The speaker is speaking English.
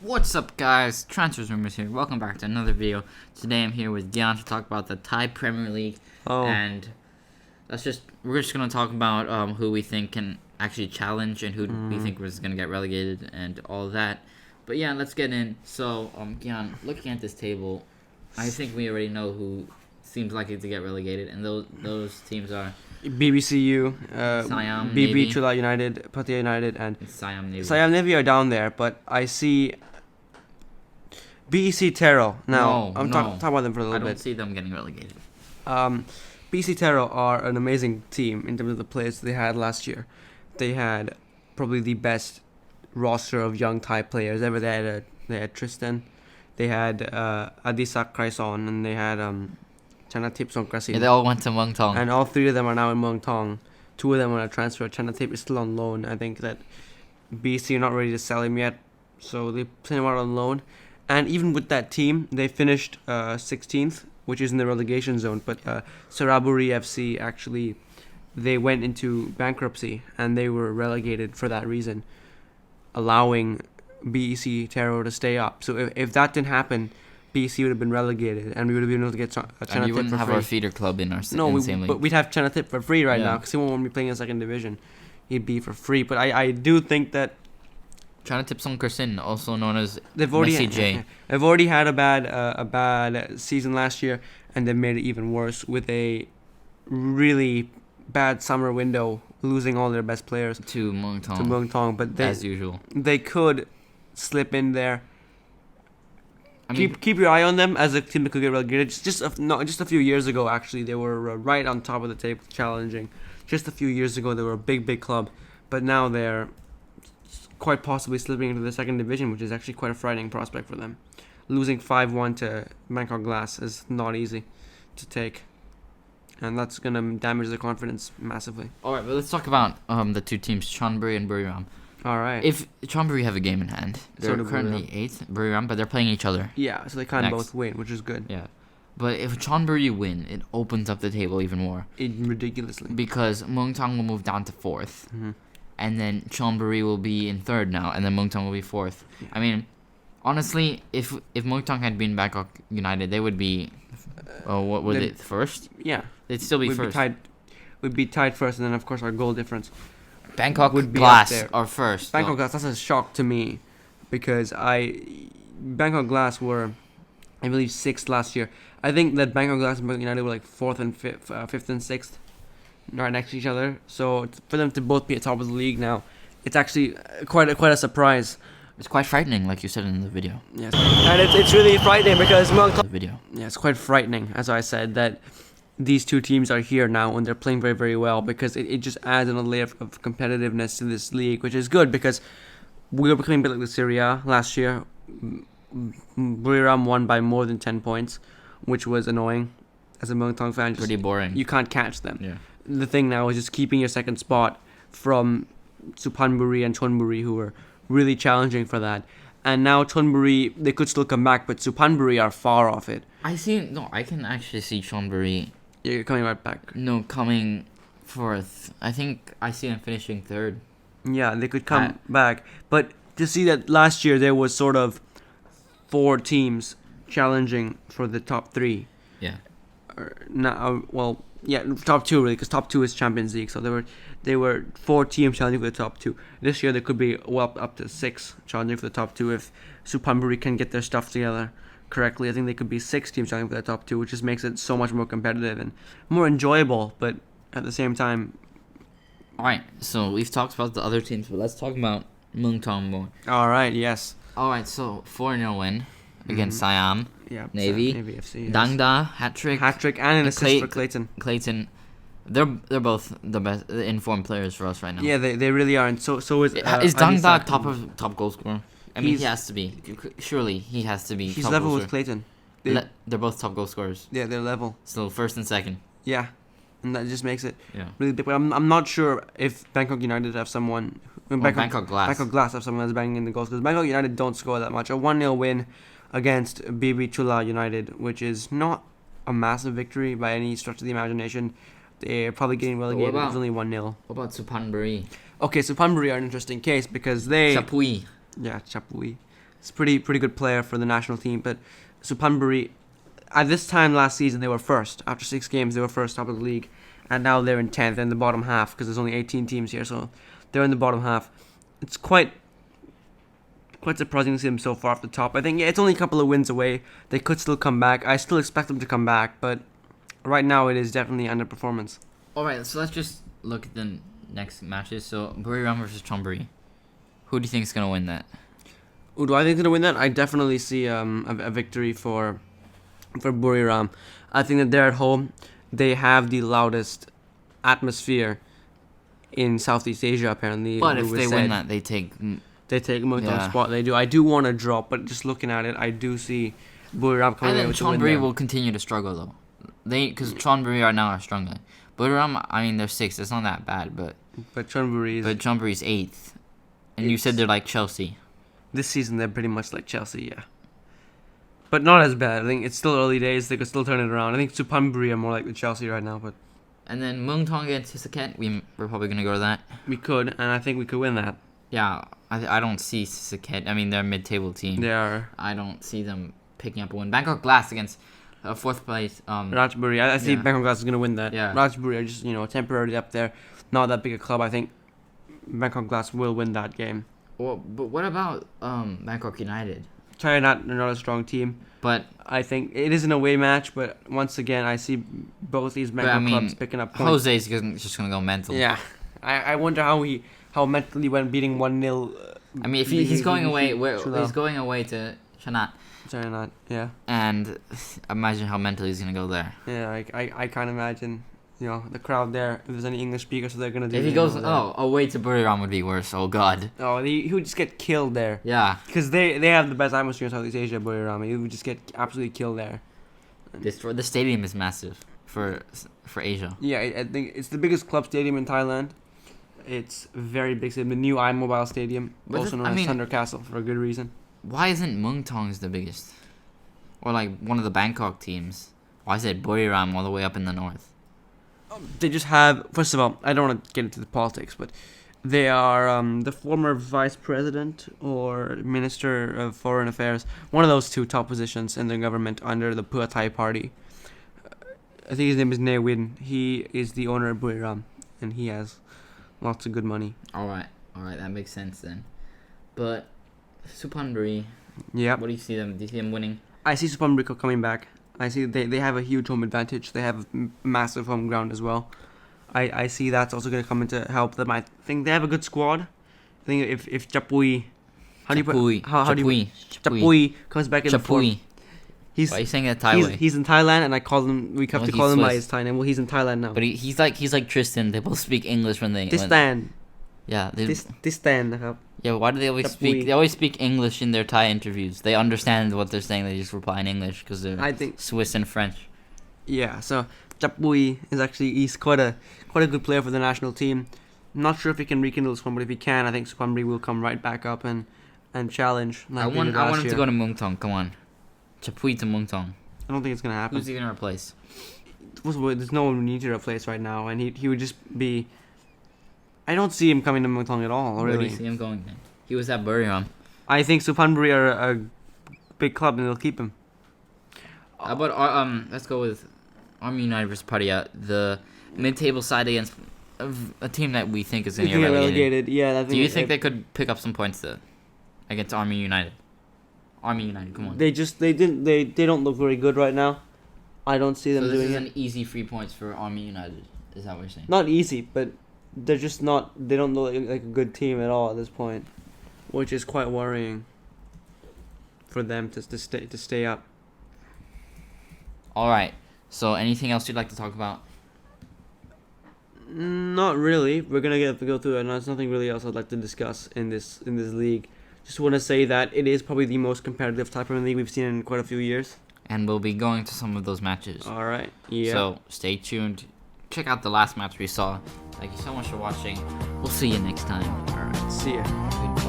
What's up, guys? Transfers Rumors here. Welcome back to another video. Today I'm here with Dion to talk about the Thai Premier League, and we're just gonna talk about who we think can actually challenge and who we think was gonna get relegated and all that. But yeah, let's get in. So, Dion, looking at this table, I think we already know who seems likely to get relegated, and those teams are BBCU, Siam, BB Navy. Chula United, Pattaya United, and Siam Navy. Siam Navy are down there, but I see BEC Tero. Now, I'm talking about them for a little I don't bit. see them getting relegated. BC Tero are an amazing team in terms of the players they had last year. They had probably the best roster of young Thai players ever. They had Tristan, they had Adisak Kraison, and they had Chanatip Songkrasin. Yeah, they all went to Muang Thong. And all three of them are now in Muang Thong. Two of them are on a transfer. Chanatip is still on loan. I think that BC are not ready to sell him yet, so they sent him out on loan. And even with that team, they finished 16th, which is in the relegation zone. But Chonburi FC actually, they went into bankruptcy and they were relegated for that reason, allowing BEC Tero to stay up. So if that didn't happen, BEC would have been relegated, and we would have been able to get Chanatip And you wouldn't for have free. our feeder club in our same league. But we'd have Chanatip for free right Yeah. now because he won't be playing in second division. He'd be for free. But I do think that Chanatip Songkrasin, also known as they've already Messi J. they've already had a bad season last year, and they've made it even worse with a really bad summer window, losing all their best players to Muang to Thong, Muang Thong. But as usual. they could slip in there. I mean, Keep your eye on them as a team that could get relegated. Just a few years ago, actually, they were right on top of the table, challenging. Just a few years ago, they were a big club, but now they're quite possibly slipping into the second division, which is actually quite a frightening prospect for them. Losing 5-1 to Bangkok Glass is not easy to take, and that's gonna damage their confidence massively. all right, but let's talk about the two teams, Chonburi and Buriram. All right. If Chonburi have a game in hand, So they're do currently 8th, Buriram, but they're playing each other. Yeah, so they can't Next. both win, which is good. Yeah, but if Chonburi win, it opens up the table even more Ridiculously. because Muang Thong will move down to 4th. Mhm. And then Chonburi will be in 3rd now, and then Muang Thong will be 4th. Yeah. I mean, honestly, if Muang Thong had been Bangkok United, they would be, what would they'd- it, first? Yeah, They'd still be first. We'd be tied first, and then of course our goal difference. Bangkok would be Glass up there. are first. Bangkok though. Glass, that's a shock to me, because Bangkok Glass were, I believe, 6th last year. I think that Bangkok Glass and Bangkok United were like 4th and 5th and 6th, right next to each other. So for them to both be at top of the league now, it's actually quite a surprise. It's quite frightening, like you said in the video. Yes, and it's really frightening because The video. yeah, it's quite frightening, as I said, that these two teams are here now and they're playing very very well, because it just adds another layer of competitiveness to this league, which is good because we were becoming a bit like the Serie A last year. Buriram won by more than 10 points, which was annoying as a Muang Thong fan. Pretty boring. You can't catch them. Yeah. The thing now is just keeping your second spot from Chonburi and Chonburi, who were really challenging for that. And now Chonburi, they could still come back, but Chonburi are far off it. I can actually see Chonburi, You're coming right back. coming 4th. I think I see them finishing 3rd. Yeah, they could come back. But to see that last year there was sort of 4 teams challenging for the top 3. Yeah. Top 2 really, because top 2 is Champions League. So there were 4 teams challenging for the top 2. This year there could be up to 6 challenging for the top 2 if Chonburi can get their stuff together correctly. I think they could be 6 teams challenging for the top 2, which just makes it so much more competitive and more enjoyable. But at the same time, Alright, so we've talked about the other teams, but let's talk about Muang Thong more. all right, yes, Alright, so 4-0 win against Siam. yeah, Navy. Navy FC, yes. Dangda, hat-trick. Hat-trick and an And assist for Clayton. Clayton. They're both the best informed players for us right now. Yeah, they really are, and so is Dangda Adisak. top goal scorer? I mean, he has to be. Surely he has to be. He's top level goal with scorer. Clayton. They're both top goal scorers. Yeah, they're level. So 1st and 2nd. Yeah, and that just makes it Yeah. really big. But I'm not sure if Bangkok United have someone. Bangkok Glass. Bangkok Glass have someone that's banging in the goals, because Bangkok United don't score that much. A 1-0 win against BB Chula United, which is not a massive victory by any stretch of the imagination. They're probably getting relegated. It's only 1-0. What about Chonburi? Okay, so Chonburi are an interesting case because they... Chapui. Yeah, Chapui. He's a pretty good player for the national team. But Chonburi, at this time last season, they were first. After 6 games, they were first top of the league. And now they're in 10th in the bottom half because there's only 18 teams here. So they're in the bottom half. It's quite surprising to see them so far off the top. I think, it's only a couple of wins away. They could still come back. I still expect them to come back. But right now, it is definitely underperformance. All right, so let's just look at the next matches. So Buriram versus Chonburi. Who do you think is going to win that? Who do I think is going to win that? I definitely see a victory for Buriram. I think that they're at home. They have the loudest atmosphere in Southeast Asia, apparently. But if they win that, they take Mungtong's spot. They do. I do want to drop, but just looking at it, I do see Buriram coming in with the win there. Chonburi will continue to struggle, though. Because Chonburi right now are struggling. Buriram, I mean, they're 6th. It's not that bad, but Chonburi's 8th. And you said they're like Chelsea. This season, they're pretty much like Chelsea, yeah. But not as bad. I think it's still early days. They could still turn it around. I think Chonburi are more like the Chelsea right now. But and then Mungtong against Sisaket. We're probably going to go to that. We could, and I think we could win that. Yeah, I don't see Sisaket. I mean, they're a mid-table team. They are. I don't see them picking up a win. Bangkok Glass against 4th place. Ratchaburi. I see Bangkok Glass is going to win that. Yeah. Ratchaburi are just, temporarily up there. Not that big a club. I think Bangkok Glass will win that game. Well, but what about Bangkok United? They're not a strong team. But I think it is an away match, but once again, I see both these Bangkok clubs picking up points. Jose's just going to go mental. Yeah. I wonder how mentally when beating 1-0. I mean, if he's going away, he's going away to Chanat. Chanat, yeah. And imagine how mentally he's going to go there. Yeah, I can't imagine. The crowd there, if there's any English speakers, so they're going to do. If he goes, away to Buriram would be worse. Oh, God. Oh, he would just get killed there. Yeah. Because they have the best atmosphere in Southeast Asia, Buriram. He would just get absolutely killed there. The stadium is massive for Asia. Yeah, I think it's the biggest club stadium in Thailand. It's very big. The new iMobile Stadium, also known as Thunder Castle, for a good reason. Why isn't Mungtong's the biggest? Or like one of the Bangkok teams? Why is it Buriram all the way up in the north? They just have, first of all, I don't want to get into the politics, but they are the former vice president or minister of foreign affairs, one of those 2 top positions in the government under the Pattaya party. I think his name is Ne Win. He is the owner of Buriram, and he has lots of good money. All right, that makes sense then. But Chonburi, yeah. What do you see them? Do you see them winning? I see Chonburi coming back. I see they have a huge home advantage. They have a massive home ground as well. I see that's also going to come in to help them. I think they have a good squad. I think if Chapui, Chapui comes back in the form. Why are you saying that Thai way? He's in Thailand, and we have to call him by his Thai name. Well, he's in Thailand now. But he's like Tristan. They both speak English when they. Tistan. Yeah. Tistan. Yeah. Why do they always speak? They always speak English in their Thai interviews. They understand what they're saying. They just reply in English because they're Swiss and French. Yeah. So Chapui he's quite a good player for the national team. Not sure if he can rekindle this one, but if he can, I think Chonburi will come right back up and challenge. I want him to go to Mungtong. Come on. Chapui to Mungtong. I don't think it's going to happen. Who's he going to replace? There's no one we need to replace right now, and he would just be. I don't see him coming to Mungtong at all, really. Where do you see him going then? He was at Buriram. I think Chonburi are a big club, and they'll keep him. How about let's go with Army United versus Pattaya, the mid-table side against a team that we think is going to get relegated. Yeah. Do you think they could pick up some points against Army United? Army United, come on. They don't look very good right now. I don't see them doing it. So this is an easy 3 points for Army United. Is that what you're saying? Not easy, but they're just not. They don't look like a good team at all at this point, which is quite worrying for them to stay up. All right. So anything else you'd like to talk about? Not really. We're gonna have to go through it. And there's nothing really else I'd like to discuss in this league. Just want to say that it is probably the most competitive Thai Premier League we've seen in quite a few years. And we'll be going to some of those matches. All right. Yeah. So stay tuned. Check out the last match we saw. Thank you so much for watching. We'll see you next time. All right. See ya. Goodbye.